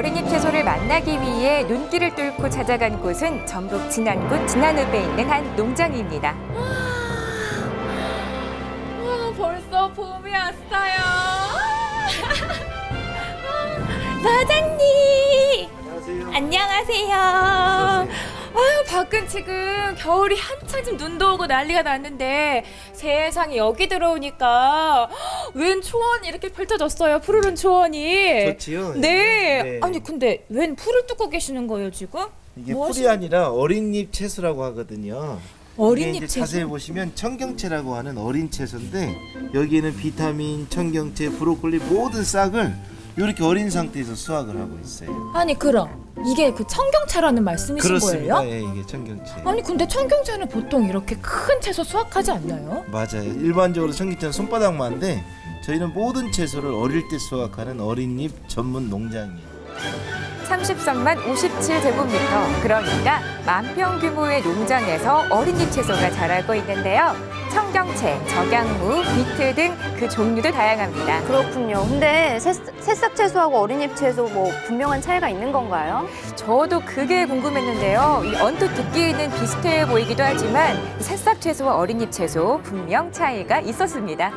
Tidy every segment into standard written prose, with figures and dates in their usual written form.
어린잎 채소를 만나기 위해 눈길을 뚫고 찾아간 곳은 전북 진안군 진안읍에 있는 한 농장입니다. 벌써 봄이 왔어요. 사장님. 안녕하세요. 안녕하세요. 아유, 밖은 지금 겨울이 한창 지금 눈도 오고 난리가 났는데 세상에 여기 들어오니까 웬 초원이 이렇게 펼쳐졌어요. 푸르른 초원이. 좋지요? 네. 네. 아니 근데 웬 풀을 뜯고 계시는 거예요 지금? 이게 뭐 풀이 아니라 어린잎 채소라고 하거든요. 어린잎 이게 이제 채소? 자세히 보시면 청경채라고 하는 어린 채소인데 여기에는 비타민, 청경채, 브로콜리 모든 싹을 이렇게 어린 상태에서 수확을 하고 있어요. 아니 그럼 이게 그 청경채라는 말씀이신 그렇습니다. 거예요? 예, 이게 청경채. 아니 근데 청경채는 보통 이렇게 큰 채소 수확하지 않나요? 맞아요. 일반적으로 청경채는 손바닥만한데 저희는 모든 채소를 어릴 때 수확하는 어린잎 전문 농장이에요. 30선만 57제곱미터, 그러니까 만평 규모의 농장에서 어린잎 채소가 자라고 있는데요. 청경채, 적양무, 비트 등 그 종류도 다양합니다. 그렇군요. 근데 새싹 채소하고 어린잎 채소 뭐 분명한 차이가 있는 건가요? 저도 그게 궁금했는데요. 이 언뜻 듣기에는 비슷해 보이기도 하지만 새싹 채소와 어린잎 채소 분명 차이가 있었습니다.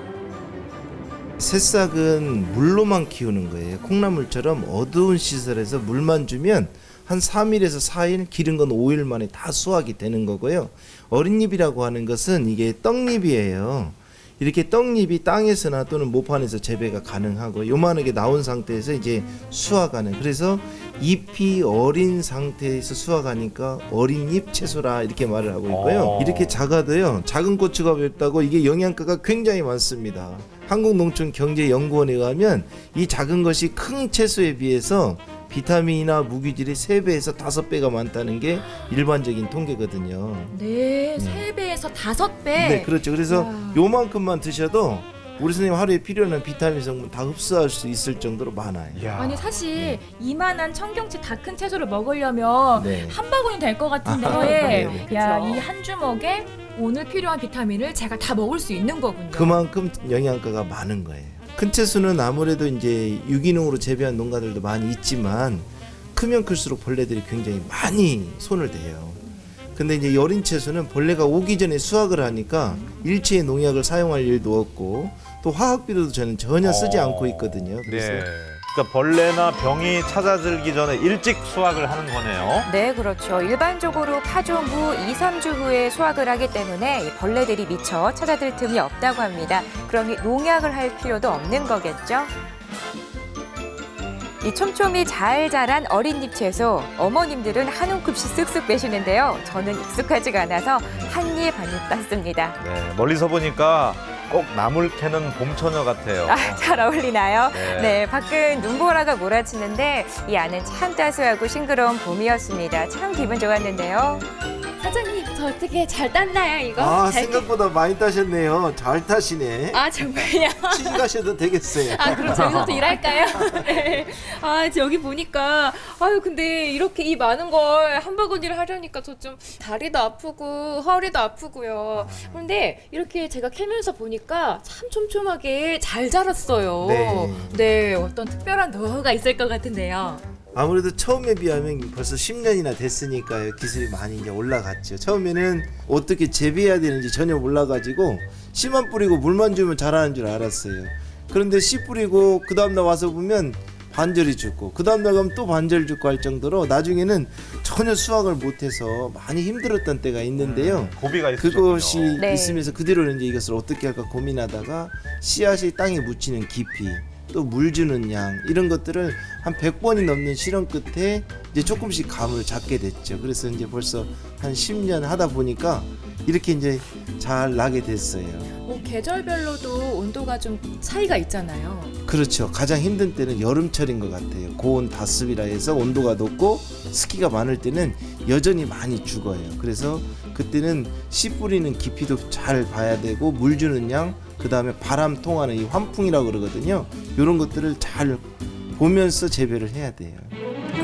새싹은 물로만 키우는 거예요. 콩나물처럼 어두운 시설에서 물만 주면 한 3일에서 4일, 기른 건 5일 만에 다 수확이 되는 거고요. 어린잎이라고 하는 것은 이게 떡잎이에요. 이렇게 떡잎이 땅에서나 또는 모판에서 재배가 가능하고 요만하게 나온 상태에서 이제 수확하는, 그래서 잎이 어린 상태에서 수확하니까 어린잎 채소라 이렇게 말을 하고 있고요. 이렇게 작아도요, 작은 고추가 맵다고 이게 영양가가 굉장히 많습니다. 한국농촌경제연구원에 의하면 이 작은 것이 큰 채소에 비해서 비타민이나 무기질이 3배에서 5배가 많다는 게 일반적인 통계거든요. 네, 3배에서 5배. 네, 그렇죠. 그래서 와. 요만큼만 드셔도 우리 선생님 하루에 필요한 비타민 성분 다 흡수할 수 있을 정도로 많아요. 아니 사실 이만한 청경채 다 큰 채소를 먹으려면 네. 한 바구니 될 것 같은데 네, 네. 야, 그쵸. 이 한 주먹에 오늘 필요한 비타민을 제가 다 먹을 수 있는 거군요. 그만큼 영양가가 많은 거예요. 큰 채소는 아무래도 이제 유기농으로 재배한 농가들도 많이 있지만 크면 클수록 벌레들이 굉장히 많이 손을 대요. 근데 이제 어린 채소는 벌레가 오기 전에 수확을 하니까 일체의 농약을 사용할 일도 없고 또 화학비료도 저는 전혀 쓰지 않고 있거든요. 그래서 네. 그러니까 벌레나 병이 찾아들기 전에 일찍 수확을 하는 거네요. 네, 그렇죠. 일반적으로 파종 후 2, 3주 후에 수확을 하기 때문에 이 벌레들이 미처 찾아들 틈이 없다고 합니다. 그러니 농약을 할 필요도 없는 거겠죠? 이 촘촘히 잘 자란 어린잎 채소, 어머님들은 한 움큼씩 쓱쓱 빼시는데요. 저는 익숙하지가 않아서 한 입 한 입 땄습니다. 네, 멀리서 보니까 꼭 나물 캐는 봄처녀 같아요. 아, 잘 어울리나요? 네. 네, 밖은 눈보라가 몰아치는데 이 안은 참 따스하고 싱그러운 봄이었습니다. 참 기분 좋았는데요. 사장님, 저 어떻게 잘 땄나요, 이거? 아, 잘 생각보다 많이 따셨네요. 잘 타시네. 아, 정말요? 취직 가셔도 되겠어요. 아, 그럼 저기서부터 일할까요? 네. 아, 여기 보니까, 아유, 근데 이렇게 이 많은 걸 한 바구니를 하려니까 저 좀 다리도 아프고 허리도 아프고요. 그런데 이렇게 제가 캐면서 보니까 참 촘촘하게 잘 자랐어요. 네. 네, 어떤 특별한 노하우가 있을 것 같은데요. 아무래도 처음에 비하면 벌써 10년이나 됐으니까요. 기술이 많이 이제 올라갔죠. 처음에는 어떻게 재배해야 되는지 전혀 몰라가지고 씨만 뿌리고 물만 주면 자라는 줄 알았어요. 그런데 씨 뿌리고 그 다음날 와서 보면 반절이 죽고 그 다음날 가면 또 반절 죽고 할 정도로 나중에는 전혀 수확을 못해서 많이 힘들었던 때가 있는데요. 고비가 있으셨군요. 그것이 네. 있으면서 그대로 이제 이것을 어떻게 할까 고민하다가 씨앗이 땅에 묻히는 깊이, 또 물 주는 양, 이런 것들을 한 100번이 넘는 실험 끝에 이제 조금씩 감을 잡게 됐죠. 그래서 이제 벌써 한 10년 하다 보니까 이렇게 이제 잘 나게 됐어요. 계절별로도 온도가 좀 차이가 있잖아요. 그렇죠. 가장 힘든 때는 여름철인 것 같아요. 고온 다습이라 해서 온도가 높고 습기가 많을 때는 여전히 많이 죽어요. 그래서 그때는 씨 뿌리는 깊이도 잘 봐야 되고 물 주는 양, 그 다음에 바람 통하는 이 환풍이라고 그러거든요. 이런 것들을 잘 보면서 재배를 해야 돼요.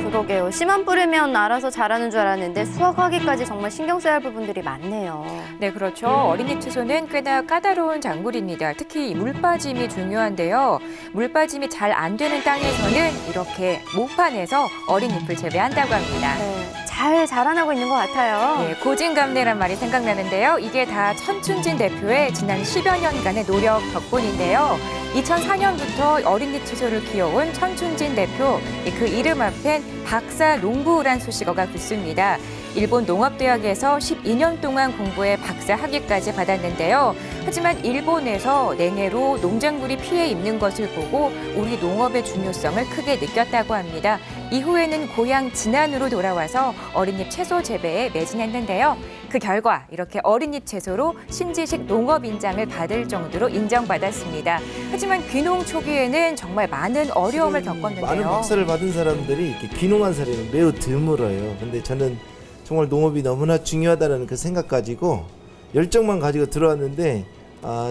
그러게요. 씨만 뿌리면 알아서 자라는 줄 알았는데 수확하기까지 정말 신경 써야 할 부분들이 많네요. 네, 그렇죠. 어린잎 채소는 꽤나 까다로운 작물입니다. 특히 물 빠짐이 중요한데요. 물 빠짐이 잘 안 되는 땅에서는 이렇게 모판에서 어린잎을 재배한다고 합니다. 네, 잘 자라나고 있는 것 같아요. 네, 고진감래란 말이 생각나는데요. 이게 다 천춘진 대표의 지난 10여 년간의 노력 덕분인데요. 2004년부터 어린잎 채소를 키워온 천춘진 대표, 그 이름 앞엔 박사 농부란 수식어가 붙습니다. 일본 농업대학에서 12년 동안 공부해 박사 학위까지 받았는데요. 하지만 일본에서 냉해로 농작물이 피해 입는 것을 보고 우리 농업의 중요성을 크게 느꼈다고 합니다. 이후에는 고향 진안으로 돌아와서 어린잎 채소 재배에 매진했는데요. 그 결과 이렇게 어린잎 채소로 신지식 농업 인장을 받을 정도로 인정받았습니다. 하지만 귀농 초기에는 정말 많은 어려움을 많은 겪었는데요. 박사를 받은 사람들이 이렇게 귀농한 사례는 매우 드물어요. 근데 저는 정말 농업이 너무나 중요하다는 그 생각 가지고 열정만 가지고 들어왔는데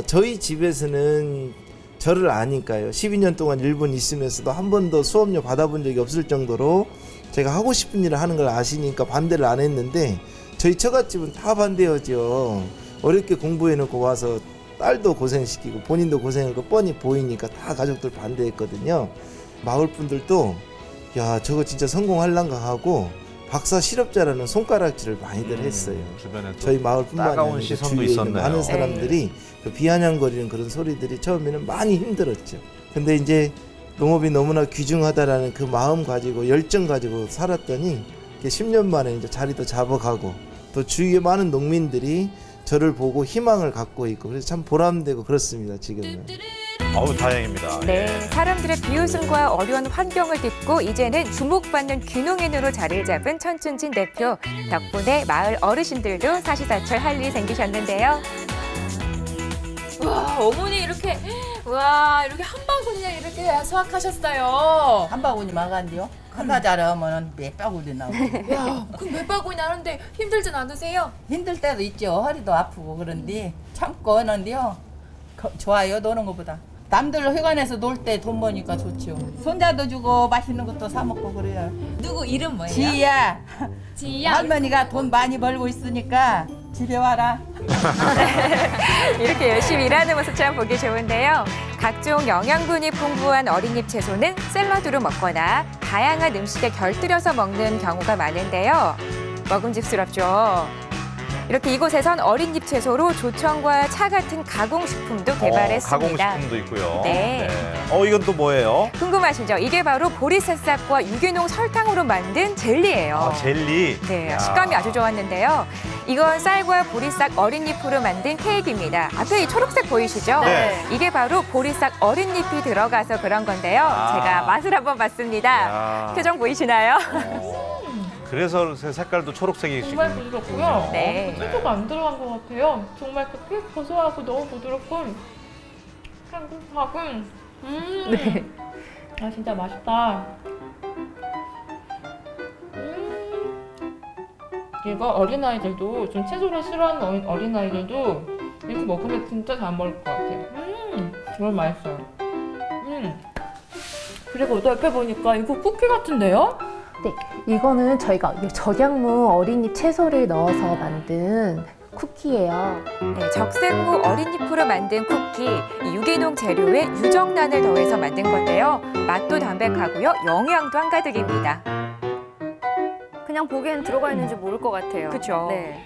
저희 집에서는 저를 아니까요. 12년 동안 일본 있으면서도 한 번도 수업료 받아본 적이 없을 정도로 제가 하고 싶은 일을 하는 걸 아시니까 반대를 안 했는데 저희 처갓집은 다 반대하죠. 어렵게 공부해놓고 와서 딸도 고생시키고 본인도 고생하고 뻔히 보이니까 다 가족들 반대했거든요. 마을 분들도 야 저거 진짜 성공할란가 하고 박사 실업자라는 손가락질을 많이들 했어요. 주변에 또 저희 마을뿐만 따가운 아니라 시선도 주위에 있는 있었네요. 많은 사람들이 그 비아냥거리는 그런 소리들이 처음에는 많이 힘들었죠. 근데 이제 농업이 너무나 귀중하다라는 그 마음 가지고 열정 가지고 살았더니 10년 만에 이제 자리도 잡아가고 또 주위에 많은 농민들이 저를 보고 희망을 갖고 있고 그래서 참 보람되고 그렇습니다. 지금은. 어우 다행입니다. 네, 예. 사람들의 비웃음과 어려운 환경을 딛고 이제는 주목받는 귀농인으로 자리를 잡은 천춘진 대표. 덕분에 마을 어르신들도 사시사철 할 일이 생기셨는데요. 와, 어머니 이렇게 이렇게 한 바구니에 이렇게 수확하셨어요. 한 바구니 막았는데요. 하나 자라면 몇 바구니 나오고. 야, 그럼 몇 바구니 나는데 힘들진 않으세요? 힘들 때도 있죠. 허리도 아프고 그런데 참고 하는데요. 좋아요, 노는 것보다. 남들 회관에서 놀 때 돈 버니까 좋죠. 손자도 주고 맛있는 것도 사 먹고 그래요. 누구 이름 뭐예요? 지희야, 지희야. 할머니가 돈 많이 벌고 있으니까 집에 와라. 이렇게 열심히 일하는 모습 참 보기 좋은데요. 각종 영양분이 풍부한 어린잎 채소는 샐러드로 먹거나 다양한 음식에 곁들여서 먹는 경우가 많은데요. 먹음직스럽죠. 이렇게 이곳에선 어린잎 채소로 조청과 차 같은 가공식품도 개발했습니다. 가공식품도 있고요. 네. 이건 또 뭐예요? 궁금하시죠? 이게 바로 보리새싹과 유기농 설탕으로 만든 젤리예요. 젤리. 네, 야. 식감이 아주 좋았는데요. 이건 쌀과 보리싹 어린잎으로 만든 케이크입니다. 앞에 이 초록색 보이시죠? 네. 이게 바로 보리싹 어린잎이 들어가서 그런 건데요. 제가 맛을 한번 봤습니다. 야. 표정 보이시나요? 그래서 색깔도 초록색이 정말 부드럽고요. 네. 채소가 안 들어간 것 같아요. 정말 그렇게 고소하고 너무 부드럽고 향긋하고 네. 아 진짜 맛있다. 이거 어린아이들도 좀 채소를 싫어하는 어린아이들도 이렇게 먹으면 진짜 잘 먹을 것 같아요. 정말 맛있어요. 그리고 또 옆에 보니까 이거 쿠키 같은데요? 네, 이거는 저희가 적양무 어린잎 채소를 넣어서 만든 쿠키예요. 네, 적색무 어린잎으로 만든 쿠키, 이 유기농 재료에 유정란을 더해서 만든 건데요. 맛도 담백하고요, 영양도 한가득입니다. 그냥 보기엔 들어가 있는지 모를 것 같아요. 그쵸? 네.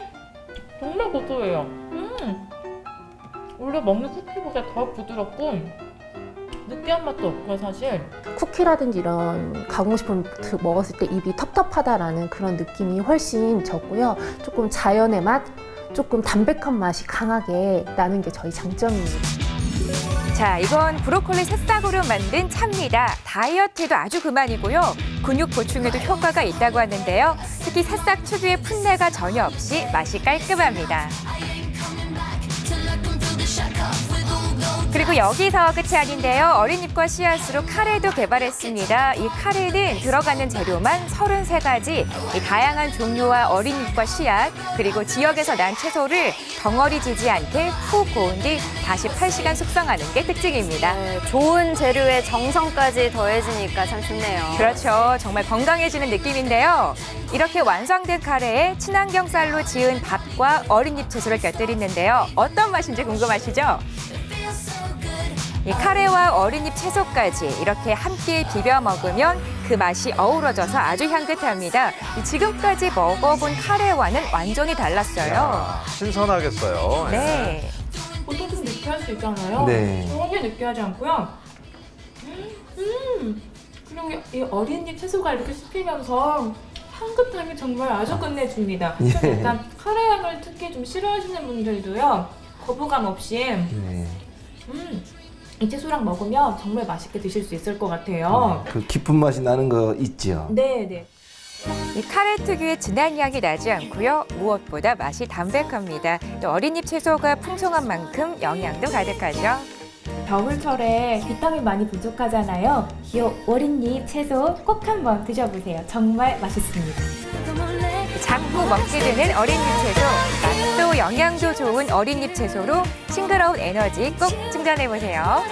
정말 고소해요. 원래 먹는 쿠키보다 더 부드럽고 느끼한 맛도 없고요, 사실. 쿠키라든지 이런 가공식품 먹었을 때 입이 텁텁하다라는 그런 느낌이 훨씬 적고요. 조금 자연의 맛, 조금 담백한 맛이 강하게 나는 게 저희 장점입니다. 자, 이건 브로콜리 새싹으로 만든 차입니다. 다이어트에도 아주 그만이고요. 근육 보충에도 효과가 있다고 하는데요. 특히 새싹 특유의 풋내가 전혀 없이 맛이 깔끔합니다. 그리고 그리고 여기서 끝이 아닌데요. 어린잎과 씨앗으로 카레도 개발했습니다. 이 카레는 들어가는 재료만 33가지, 이 다양한 종류와 어린잎과 씨앗, 그리고 지역에서 난 채소를 덩어리 지지 않게 푹 고운 뒤 다시 8시간 숙성하는 게 특징입니다. 네, 좋은 재료에 정성까지 더해지니까 참 좋네요. 그렇죠. 정말 건강해지는 느낌인데요. 이렇게 완성된 카레에 친환경 쌀로 지은 밥과 어린잎 채소를 곁들이는데요. 어떤 맛인지 궁금하시죠? 이 카레와 어린잎 채소까지 이렇게 함께 비벼 먹으면 그 맛이 어우러져서 아주 향긋합니다. 지금까지 먹어본 카레와는 완전히 달랐어요. 야, 신선하겠어요. 네. 보통 좀 느끼할 수 있잖아요. 네. 전혀 느끼하지 않고요. 그리고 이 어린잎 채소가 이렇게 씹히면서 향긋함이 정말 아주 끝내줍니다. 예. 그래서 약간 카레 향을 특히 좀 싫어하시는 분들도요, 거부감 없이 네. 이 채소랑 먹으면 정말 맛있게 드실 수 있을 것 같아요. 그 깊은 맛이 나는 거 있죠. 네, 네. 이 카레 특유의 진한 향이 나지 않고요. 무엇보다 맛이 담백합니다. 또 어린잎 채소가 풍성한 만큼 영양도 가득하죠. 겨울철에 비타민 많이 부족하잖아요. 이 어린잎 채소 꼭 한번 드셔보세요. 정말 맛있습니다. 자꾸 먹게 되는 어린잎 채소, 맛도 영양도 좋은 어린잎 채소로 싱그러운 에너지 꼭 충전해보세요.